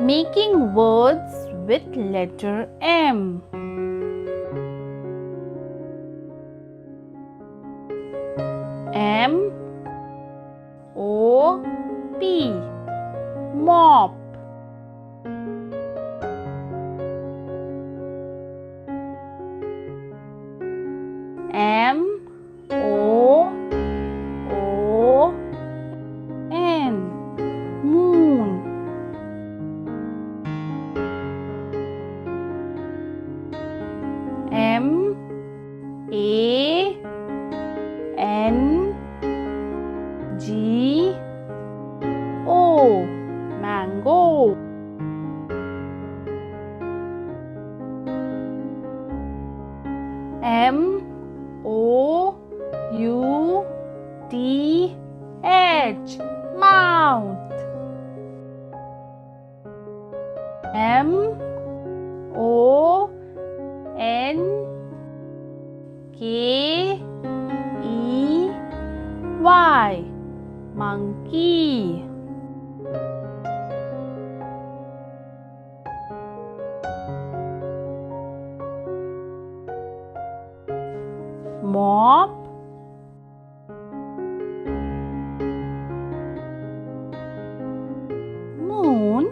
Making words with letter M. M O P, mop. M O N, moon. M A N G O, mango. M O U T H, mouth. M O N K E Y, monkey. Mop, moon,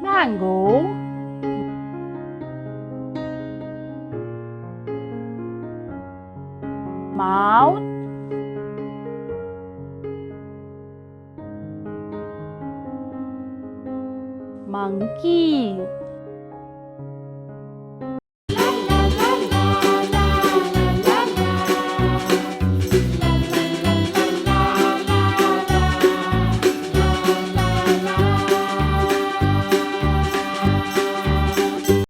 mango, mouth, monkey.